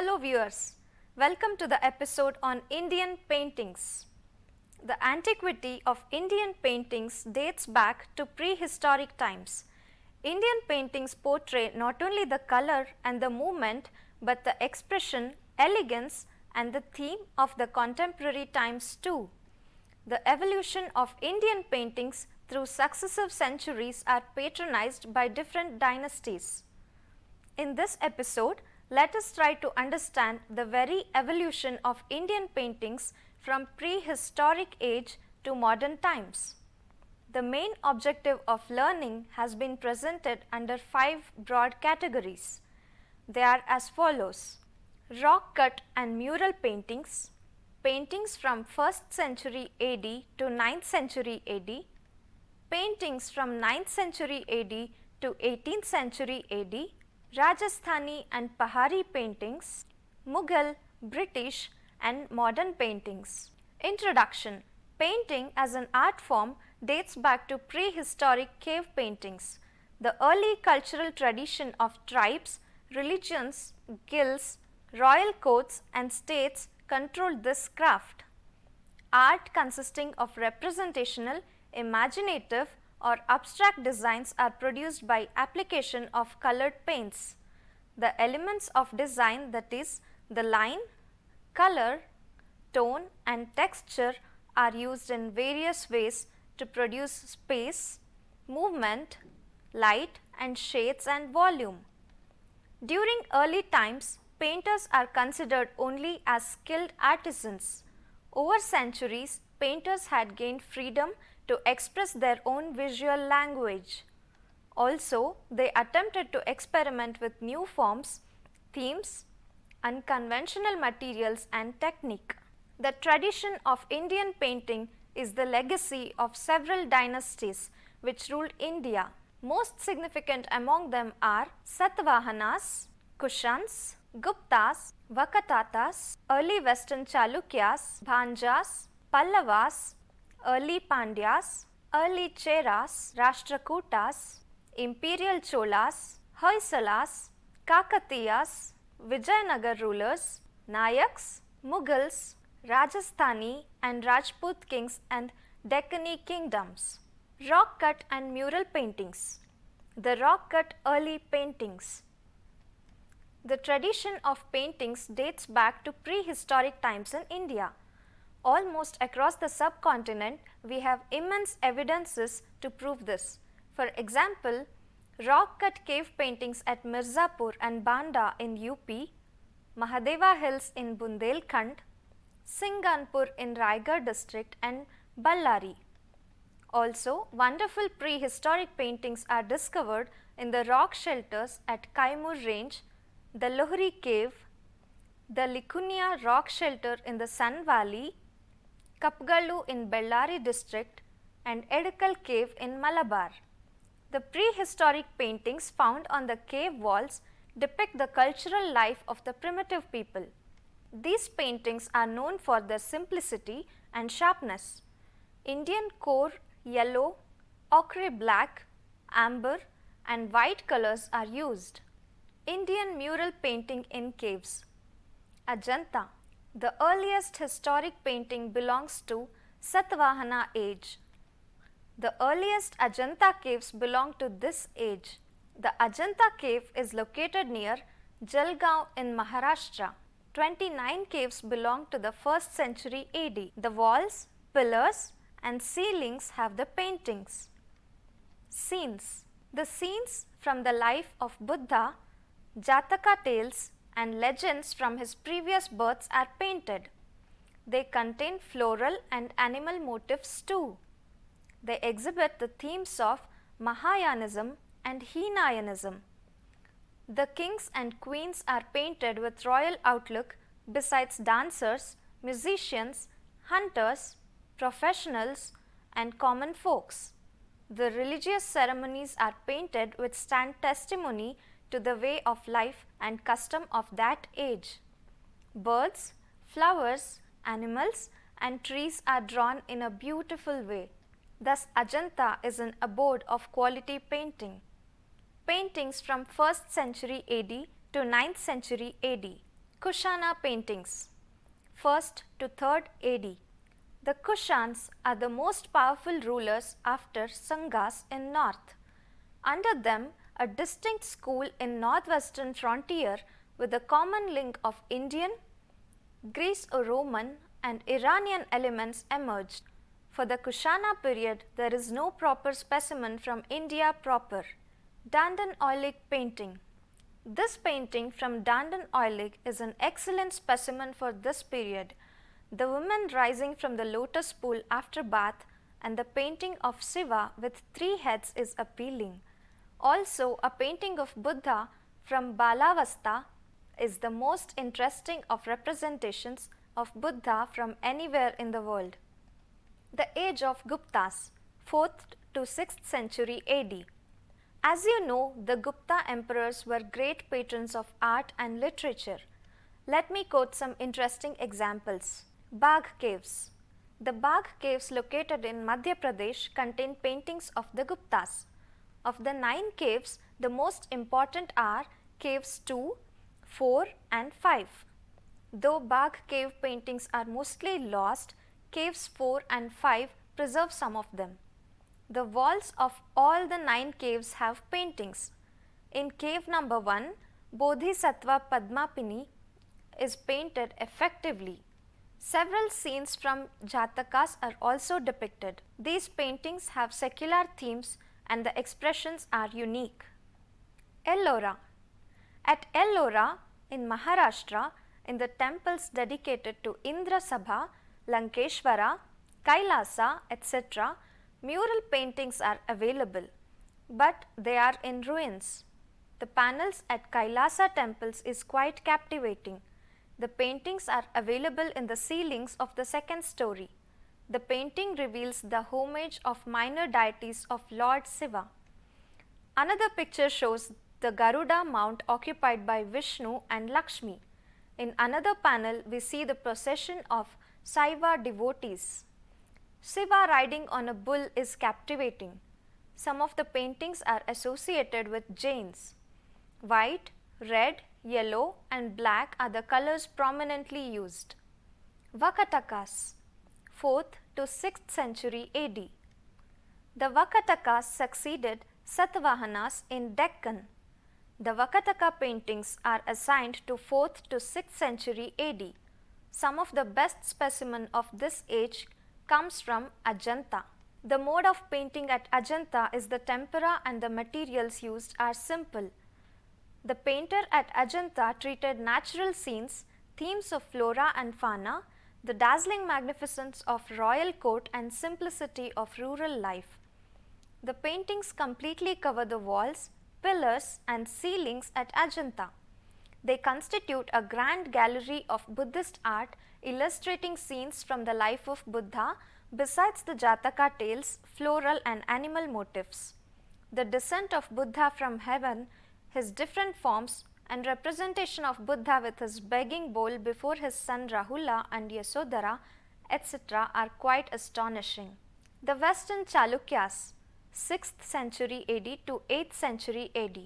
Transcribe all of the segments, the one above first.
Hello viewers, welcome to the episode on Indian paintings. The antiquity of Indian paintings dates back to prehistoric times. Indian paintings portray not only the color and the movement but the expression, elegance and the theme of the contemporary times too. The evolution of Indian paintings through successive centuries are patronized by different dynasties. In this episode, let us try to understand the very evolution of Indian paintings from prehistoric age to modern times. The main objective of learning has been presented under 5 broad categories. They are as follows: rock cut and mural paintings, paintings from 1st century AD to 9th century AD, paintings from 9th century AD to 18th century AD, Rajasthani and Pahari paintings, Mughal, British and modern paintings. Introduction: painting as an art form dates back to prehistoric cave paintings. The early cultural tradition of tribes, religions, guilds, royal courts and states controlled this craft. Art consisting of representational, imaginative or abstract designs are produced by application of colored paints. The elements of design, that is the line, color, tone and texture, are used in various ways to produce space, movement, light and shades and volume. During early times, painters are considered only as skilled artisans. Over centuries, painters had gained freedom to express their own visual language. Also, they attempted to experiment with new forms, themes, unconventional materials and technique. The tradition of Indian painting is the legacy of several dynasties which ruled India. Most significant among them are Satavahanas, Kushans, Guptas, Kakatiyas, early Western Chalukyas, Bhanjas, Pallavas, early Pandyas, early Cheras, Rashtrakutas, Imperial Cholas, Hoysalas, Kakatiyas, Vijayanagara rulers, Nayaks, Mughals, Rajasthani and Rajput kings and Deccani kingdoms. Rock cut and mural paintings. The rock cut early paintings. The tradition of paintings dates back to prehistoric times in India. Almost across the subcontinent, we have immense evidences to prove this. For example, rock-cut cave paintings at Mirzapur and Banda in UP, Mahadeva Hills in Bundelkhand, Singanpur in Raigad district and Ballari. Also, wonderful prehistoric paintings are discovered in the rock shelters at Kaimur range, the Lohri cave, the Likunia rock shelter in the Sun Valley, Kapgalu in Bellary district and Edakal cave in Malabar. The prehistoric paintings found on the cave walls depict the cultural life of the primitive people. These paintings are known for their simplicity and sharpness. Indian core, yellow, ochre black, amber and white colors are used. Indian mural painting in caves. Ajanta. The earliest historic painting belongs to Satavahana age. The earliest Ajanta caves belong to this age. The Ajanta cave is located near Jalgaon in Maharashtra. 29 caves belong to the 1st century AD. The walls, pillars and ceilings have the paintings. Scenes. The scenes from the life of Buddha, Jataka tales and legends from his previous births are painted. They contain floral and animal motifs too. They exhibit the themes of Mahayanism and Hinayanism. The kings and queens are painted with royal outlook besides dancers, musicians, hunters, professionals and common folks. The religious ceremonies are painted which stand testimony to the way of life and custom of that age. Birds, flowers, animals and trees are drawn in a beautiful way. Thus, Ajanta is an abode of quality painting. Paintings from 1st century AD to 9th century AD. Kushana paintings, 1st to 3rd AD. The Kushans are the most powerful rulers after Sangas in north. Under them, a distinct school in northwestern frontier with a common link of Indian, Greece-Roman and Iranian elements emerged. For the Kushana period, there is no proper specimen from India proper. Dandan Oilig painting. This painting from Dandan Oilig is an excellent specimen for this period. The woman rising from the lotus pool after bath and the painting of Shiva with 3 heads is appealing. Also, a painting of Buddha from Balavasta is the most interesting of representations of Buddha from anywhere in the world. The Age of Guptas, 4th to 6th century AD. As you know, the Gupta emperors were great patrons of art and literature. Let me quote some interesting examples. Bagh Caves. The Bagh Caves located in Madhya Pradesh contain paintings of the Guptas. Of the 9 caves, the most important are caves 2, 4 and 5. Though Bagh Cave paintings are mostly lost, caves 4 and 5 preserve some of them. The walls of all the 9 caves have paintings. In cave number 1, Bodhisattva Padmapini is painted effectively. Several scenes from Jatakas are also depicted. These paintings have secular themes and the expressions are unique. Ellora. At Ellora in Maharashtra, in the temples dedicated to Indra Sabha, Lankeshwara, Kailasa, etc., mural paintings are available, but they are in ruins. The panels at Kailasa temples is quite captivating. The paintings are available in the ceilings of the 2nd story. The painting reveals the homage of minor deities of Lord Shiva. Another picture shows the Garuda mount occupied by Vishnu and Lakshmi. In another panel, we see the procession of Saiva devotees. Shiva riding on a bull is captivating. Some of the paintings are associated with Jains. White, red, yellow and black are the colors prominently used. Vakatakas, 4th to 6th century AD. The Vakatakas succeeded Satavahanas in Deccan. The Vakataka paintings are assigned to 4th to 6th century AD. Some of the best specimen of this age comes from Ajanta. The mode of painting at Ajanta is the tempera and the materials used are simple. The painter at Ajanta treated natural scenes, themes of flora and fauna, the dazzling magnificence of royal court and simplicity of rural life. The paintings completely cover the walls, pillars and ceilings at Ajanta. They constitute a grand gallery of Buddhist art illustrating scenes from the life of Buddha besides the Jataka tales, floral and animal motifs. The descent of Buddha from heaven, his different forms and representation of Buddha with his begging bowl before his son Rahula and Yasodhara, etc. are quite astonishing. The Western Chalukyas, 6th century AD to 8th century AD.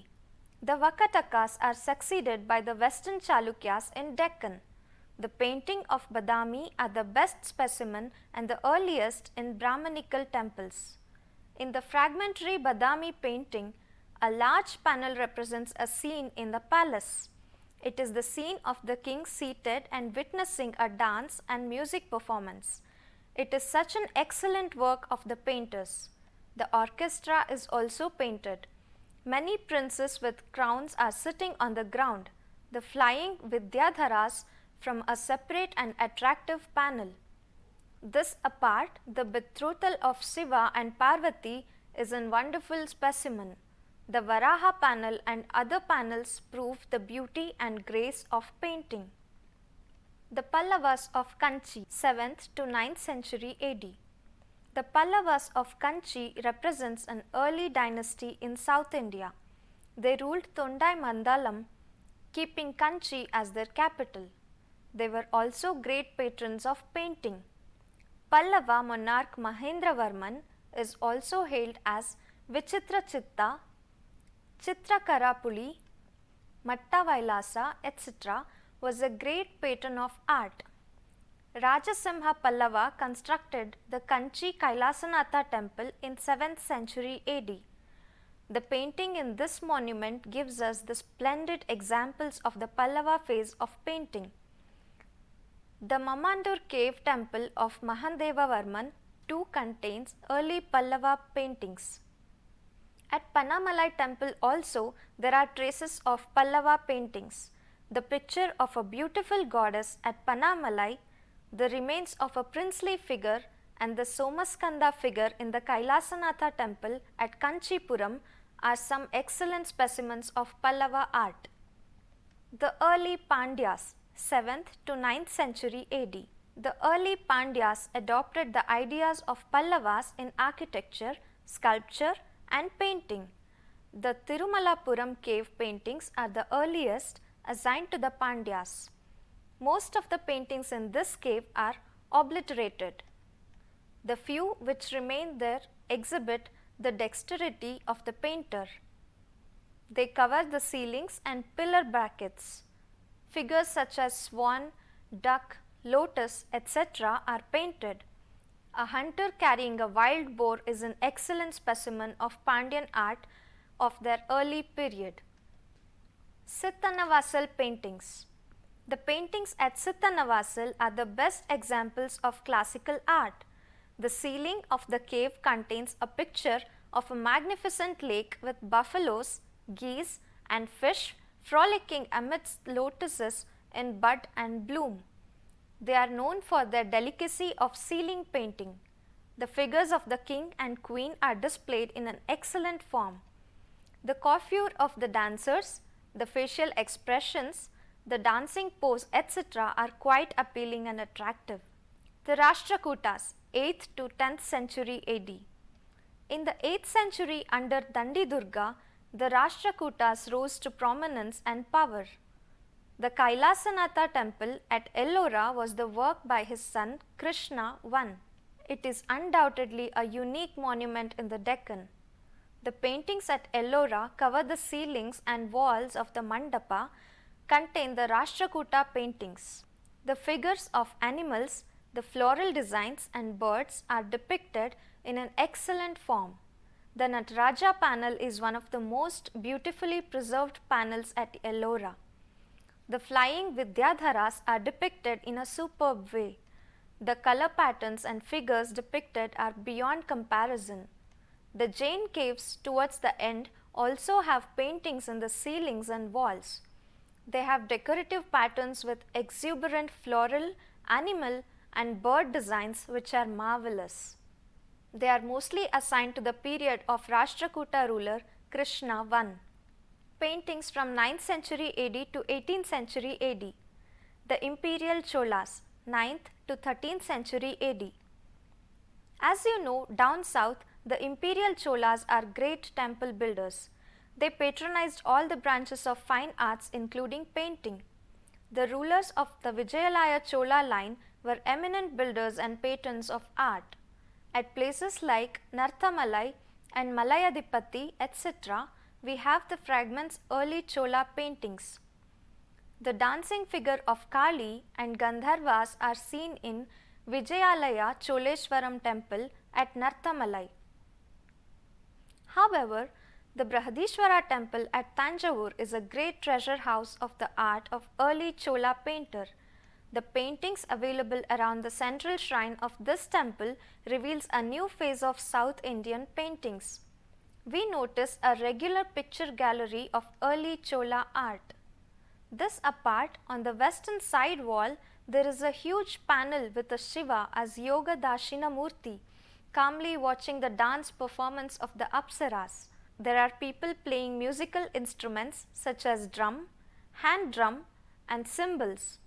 The Vakatakas are succeeded by the Western Chalukyas in Deccan. The painting of Badami are the best specimen and the earliest in Brahmanical temples. In the fragmentary Badami painting, a large panel represents a scene in the palace. It is the scene of the king seated and witnessing a dance and music performance. It is such an excellent work of the painters. The orchestra is also painted. Many princes with crowns are sitting on the ground, the flying Vidyadharas from a separate and attractive panel. This apart, the betrothal of Shiva and Parvati is a wonderful specimen. The Varaha panel and other panels prove the beauty and grace of painting. The Pallavas of Kanchi, 7th to 9th century AD. The Pallavas of Kanchi represents an early dynasty in South India. They ruled Tondai Mandalam, keeping Kanchi as their capital. They were also great patrons of painting. Pallava monarch Mahendravarman is also hailed as Vichitra Chitta, Chitrakarapuli, Matta Vailasa, etc. was a great patron of art. Rajasimha Pallava constructed the Kanchi Kailasanatha temple in 7th century AD. The painting in this monument gives us the splendid examples of the Pallava phase of painting. The Mamandur cave temple of Mahandevavarman II contains early Pallava paintings. At Pannamalai temple also there are traces of Pallava paintings. The picture of a beautiful goddess at Pannamalai, the remains of a princely figure and the Somaskanda figure in the Kailasanatha temple at Kanchipuram are some excellent specimens of Pallava art. The early Pandyas, 7th to 9th century AD. The early Pandyas adopted the ideas of Pallavas in architecture, sculpture and painting. The Tirumalapuram cave paintings are the earliest assigned to the Pandyas. Most of the paintings in this cave are obliterated. The few which remain there exhibit the dexterity of the painter. They cover the ceilings and pillar brackets. Figures such as swan, duck, lotus, etc. are painted. A hunter carrying a wild boar is an excellent specimen of Pandyan art of their early period. Sittanavasal paintings. The paintings at Sittanavasal are the best examples of classical art. The ceiling of the cave contains a picture of a magnificent lake with buffaloes, geese and fish frolicking amidst lotuses in bud and bloom. They are known for their delicacy of ceiling painting. The figures of the king and queen are displayed in an excellent form. The coiffure of the dancers, the facial expressions, the dancing pose etc. are quite appealing and attractive. The Rashtrakutas, 8th to 10th century AD. In the 8th century under Dandi Durga, the Rashtrakutas rose to prominence and power. The Kailasanatha temple at Ellora was the work by his son Krishna I. It is undoubtedly a unique monument in the Deccan. The paintings at Ellora cover the ceilings and walls of the mandapa, contain the Rashtrakuta paintings. The figures of animals, the floral designs and birds are depicted in an excellent form. The Nataraja panel is one of the most beautifully preserved panels at Ellora. The flying Vidyadharas are depicted in a superb way. The color patterns and figures depicted are beyond comparison. The Jain caves towards the end also have paintings in the ceilings and walls. They have decorative patterns with exuberant floral, animal and bird designs which are marvelous. They are mostly assigned to the period of Rashtrakuta ruler Krishna I. Paintings from 9th century AD to 18th century AD. The Imperial Cholas, 9th to 13th century AD. As you know, down south, the Imperial Cholas are great temple builders. They patronized all the branches of fine arts including painting. The rulers of the Vijayalaya Chola line were eminent builders and patrons of art. At places like Narthamalai and Malayadipati etc., we have the fragments early Chola paintings. The dancing figure of Kali and Gandharvas are seen in Vijayalaya Choleshwaram temple at Narthamalai. However, the Brihadishwara temple at Tanjavur is a great treasure house of the art of early Chola painter. The paintings available around the central shrine of this temple reveals a new phase of South Indian paintings. We notice a regular picture gallery of early Chola art. This apart, on the western side wall, there is a huge panel with a Shiva as Yoga Dashina Murti, calmly watching the dance performance of the Apsaras. There are people playing musical instruments such as drum, hand drum and cymbals.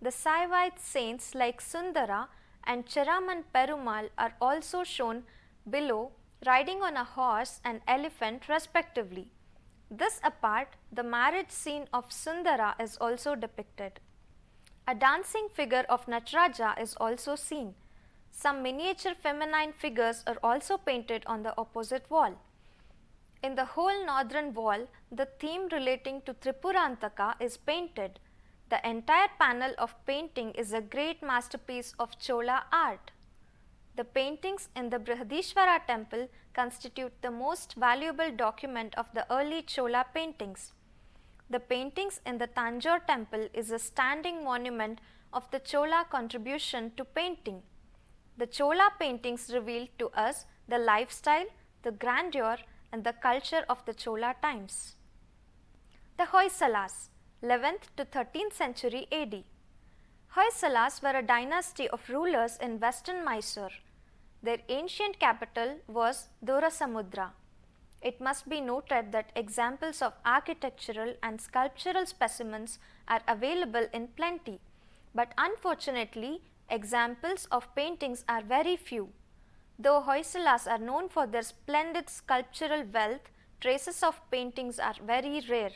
The Saivite saints like Sundara and Cheraman Perumal are also shown below, riding on a horse and elephant respectively. This apart, the marriage scene of Sundara is also depicted. A dancing figure of Nataraja is also seen. Some miniature feminine figures are also painted on the opposite wall. In the whole northern wall, the theme relating to Tripurantaka is painted. The entire panel of painting is a great masterpiece of Chola art. The paintings in the Brihadishwara temple constitute the most valuable document of the early Chola paintings. The paintings in the Tanjore temple is a standing monument of the Chola contribution to painting. The Chola paintings reveal to us the lifestyle, the grandeur and the culture of the Chola times. The Hoysalas, 11th to 13th century AD. Hoysalas were a dynasty of rulers in western Mysore. Their ancient capital was Dorasamudra. It must be noted that examples of architectural and sculptural specimens are available in plenty, but unfortunately, examples of paintings are very few. Though Hoysalas are known for their splendid sculptural wealth, traces of paintings are very rare.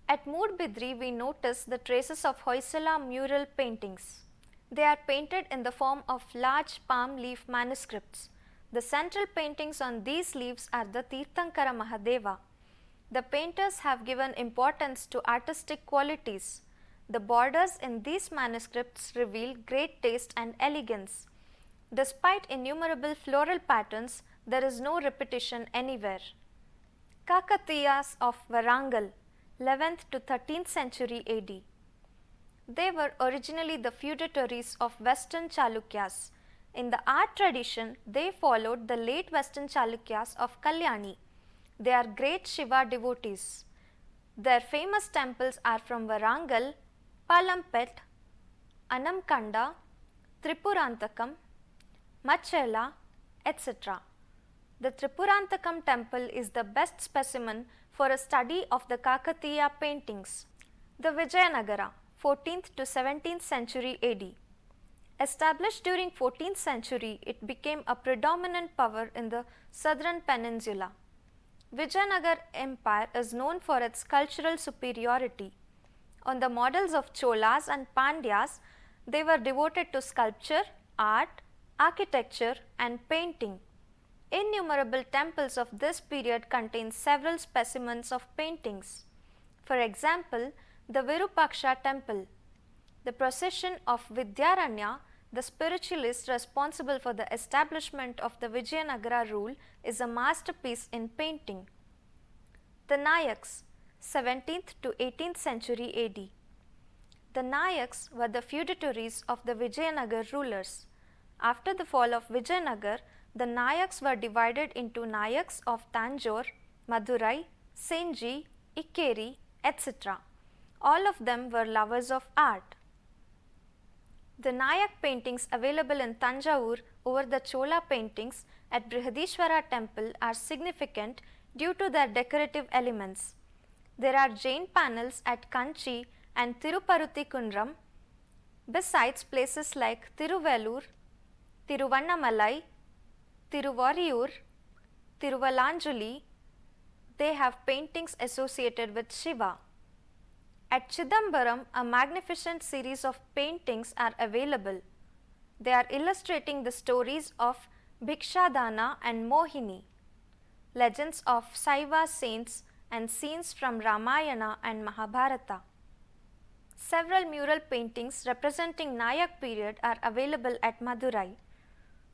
At Moodbidri, we notice the traces of Hoysala mural paintings. They are painted in the form of large palm leaf manuscripts. The central paintings on these leaves are the Tirthankara Mahadeva. The painters have given importance to artistic qualities. The borders in these manuscripts reveal great taste and elegance. Despite innumerable floral patterns, there is no repetition anywhere. Kakatiyas of Warangal, 11th to 13th century AD. They were originally the feudatories of Western Chalukyas. In the art tradition, they followed the late Western Chalukyas of Kalyani. They are great Shiva devotees. Their famous temples are from Warangal, Palampet, Anamkanda, Tripurantakam, Machela, etc. The Tripurantakam temple is the best specimen for a study of the Kakatiya paintings. The Vijayanagara, 14th to 17th century AD. Established during 14th century, it became a predominant power in the southern peninsula. Vijayanagar Empire is known for its cultural superiority. On the models of Cholas and Pandyas, they were devoted to sculpture, art, architecture and painting. Innumerable temples of this period contain several specimens of paintings. For example, the Virupaksha temple. The procession of Vidyaranya, the spiritualist responsible for the establishment of the Vijayanagara rule, is a masterpiece in painting. The Nayaks, 17th to 18th century AD. The Nayaks were the feudatories of the Vijayanagar rulers. After the fall of Vijayanagar, the Nayaks were divided into Nayaks of Tanjore, Madurai, Senji, Ikkeri, etc. All of them were lovers of art. The Nayak paintings available in Tanjavur over the Chola paintings at Brihadishwara temple are significant due to their decorative elements. There are Jain panels at Kanchi and Tiruparuthi Kundram, besides places like Tiruvellur, Tiruvannamalai, Tiruvariyur, Tiruvalanjuli. They have paintings associated with Shiva. At Chidambaram, a magnificent series of paintings are available. They are illustrating the stories of Bhikshadana and Mohini, legends of Saiva saints and scenes from Ramayana and Mahabharata. Several mural paintings representing Nayak period are available at Madurai.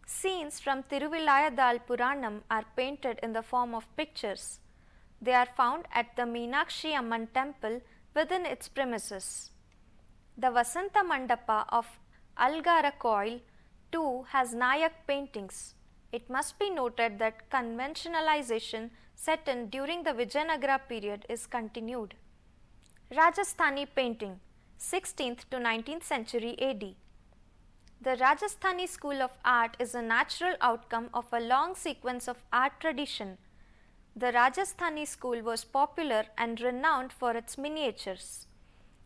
Scenes from Tiruvilayadal Puranam are painted in the form of pictures. They are found at the Meenakshi Amman temple within its premises. The Vasanta Mandapa of Algara Coil too has Nayak paintings. It must be noted that conventionalization set in during the Vijayanagara period is continued. Rajasthani painting, 16th to 19th century AD. The Rajasthani school of art is a natural outcome of a long sequence of art tradition. The Rajasthani school was popular and renowned for its miniatures.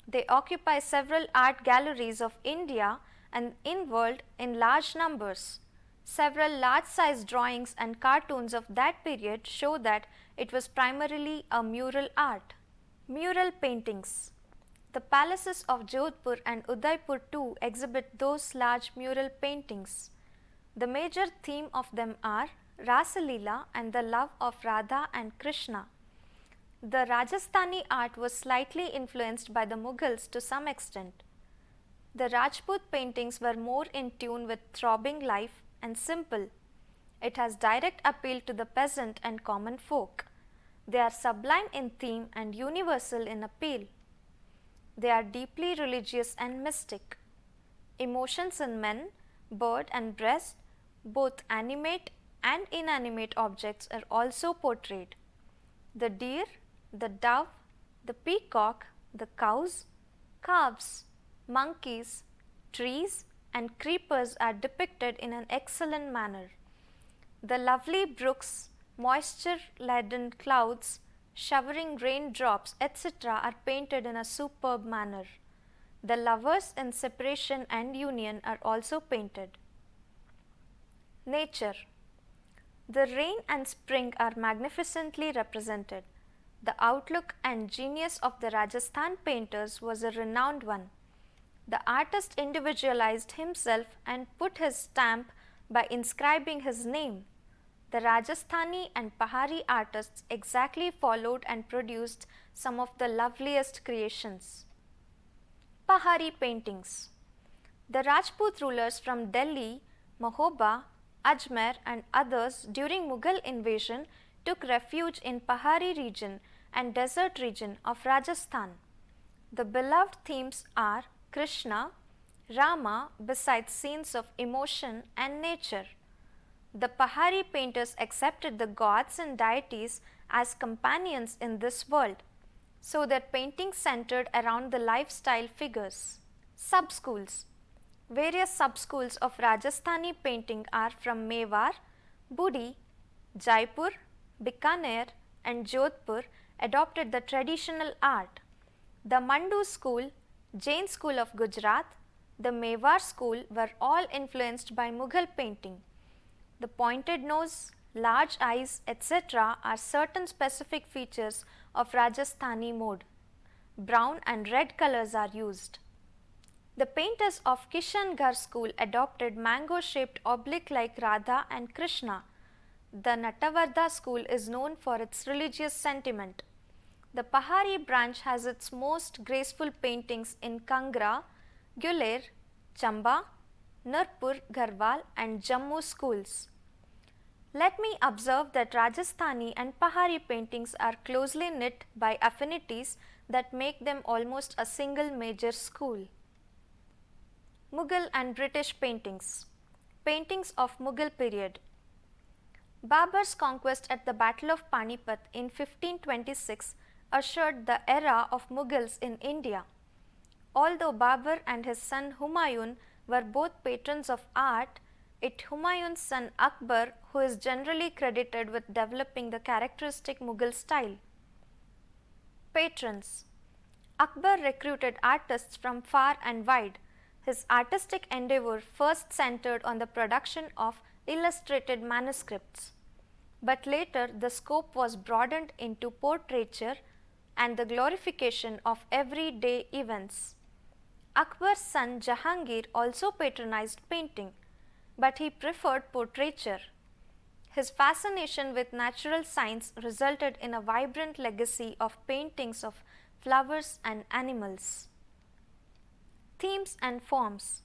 They occupy several art galleries of India and in world in large numbers. Several large-sized drawings and cartoons of that period show that it was primarily a mural art. Mural paintings. The palaces of Jodhpur and Udaipur too exhibit those large mural paintings. The major theme of them are Rasa Leela and the love of Radha and Krishna. The Rajasthani art was slightly influenced by the Mughals to some extent. The Rajput paintings were more in tune with throbbing life and simple. It has direct appeal to the peasant and common folk. They are sublime in theme and universal in appeal. They are deeply religious and mystic. Emotions in men, bird and breast, both animate and inanimate objects are also portrayed. The deer, the dove, the peacock, the cows, calves, monkeys, trees and creepers are depicted in an excellent manner. The lovely brooks, moisture-laden clouds, showering raindrops, etc. are painted in a superb manner. The lovers in separation and union are also painted. Nature. The rain and spring are magnificently represented. The outlook and genius of the Rajasthan painters was a renowned one. The artist individualized himself and put his stamp by inscribing his name. The Rajasthani and Pahari artists exactly followed and produced some of the loveliest creations. Pahari paintings. The Rajput rulers from Delhi, Mahoba, Ajmer and others during Mughal invasion took refuge in Pahari region and desert region of Rajasthan. The beloved themes are Krishna, Rama besides scenes of emotion and nature. The Pahari painters accepted the gods and deities as companions in this world, so their paintings centered around the lifestyle figures. Sub-schools. Various sub-schools of Rajasthani painting are from Mewar, Budi, Jaipur, Bikaner and Jodhpur adopted the traditional art. The Mandu school, Jain school of Gujarat, the Mewar school were all influenced by Mughal painting. The pointed nose, large eyes, etc. are certain specific features of Rajasthani mode. Brown and red colors are used. The painters of Kishangarh school adopted mango-shaped oblique like Radha and Krishna. The Natavardha school is known for its religious sentiment. The Pahari branch has its most graceful paintings in Kangra, Guler, Chamba, Nurpur, Garhwal and Jammu schools. Let me observe that Rajasthani and Pahari paintings are closely knit by affinities that make them almost a single major school. Mughal and British paintings. Paintings of Mughal period. Babur's conquest at the Battle of Panipat in 1526 ushered the era of Mughals in India. Although Babur and his son Humayun were both patrons of art, it Humayun's son Akbar who is generally credited with developing the characteristic Mughal style. Patrons. Akbar recruited artists from far and wide. His artistic endeavour first centered on the production of illustrated manuscripts, but later the scope was broadened into portraiture and the glorification of everyday events. Akbar's son Jahangir also patronized painting, but he preferred portraiture. His fascination with natural science resulted in a vibrant legacy of paintings of flowers and animals. Themes and forms.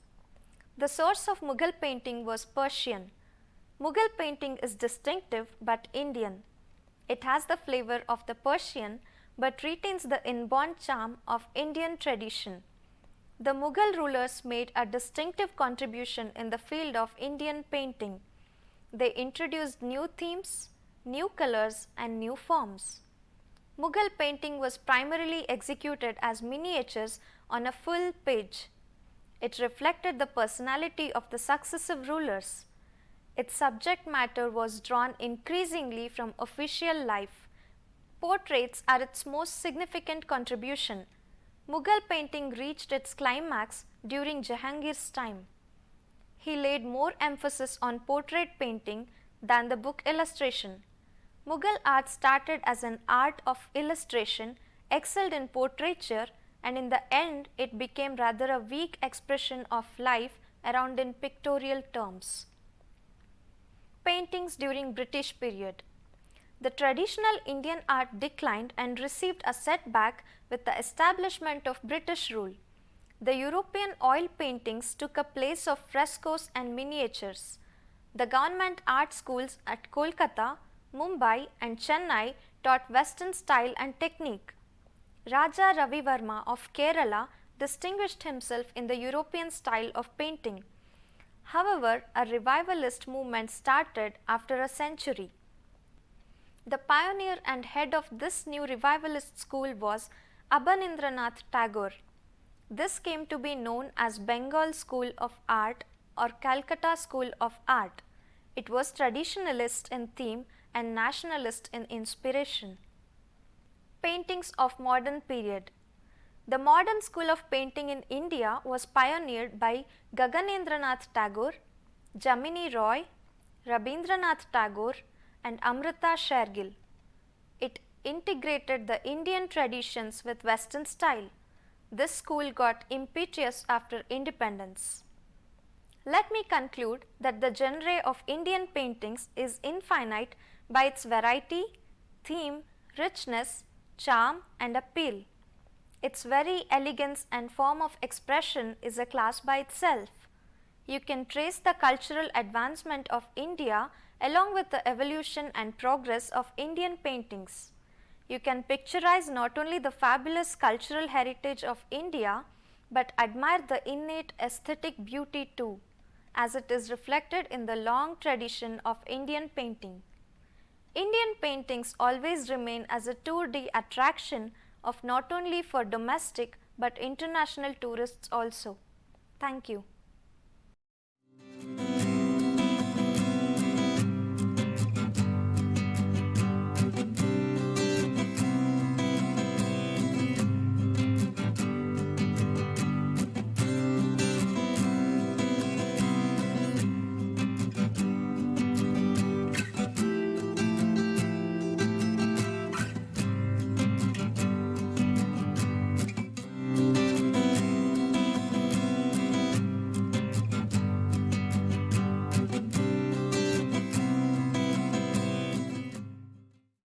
The source of Mughal painting was Persian. Mughal painting is distinctive but Indian. It has the flavor of the Persian but retains the inborn charm of Indian tradition. The Mughal rulers made a distinctive contribution in the field of Indian painting. They introduced new themes, new colors and new forms. Mughal painting was primarily executed as miniatures on a full page. It reflected the personality of the successive rulers. Its subject matter was drawn increasingly from official life. Portraits are its most significant contribution. Mughal painting reached its climax during Jahangir's time. He laid more emphasis on portrait painting than the book illustration. Mughal art started as an art of illustration, excelled in portraiture, and in the end it became rather a weak expression of life around in pictorial terms. Paintings during British period. The traditional Indian art declined and received a setback with the establishment of British rule. The European oil paintings took a place of frescoes and miniatures. The government art schools at Kolkata, Mumbai and Chennai taught Western style and technique. Raja Ravi Varma of Kerala distinguished himself in the European style of painting. However, a revivalist movement started after a century. The pioneer and head of this new revivalist school was Abanindranath Tagore. This came to be known as Bengal School of Art or Calcutta School of Art. It was traditionalist in theme and nationalist in inspiration. Paintings of modern period. The modern school of painting in India was pioneered by Gaganendranath Tagore, Jamini Roy, Rabindranath Tagore and Amrita Shergill. It integrated the Indian traditions with Western style. This school got impetuous after independence. Let me conclude that the genre of Indian paintings is infinite by its variety, theme, richness, charm and appeal. Its very elegance and form of expression is a class by itself. You can trace the cultural advancement of India along with the evolution and progress of Indian paintings. You can picturize not only the fabulous cultural heritage of India, but admire the innate aesthetic beauty too, as it is reflected in the long tradition of Indian painting. Indian paintings always remain as a tour de attraction of not only for domestic but international tourists also. Thank you.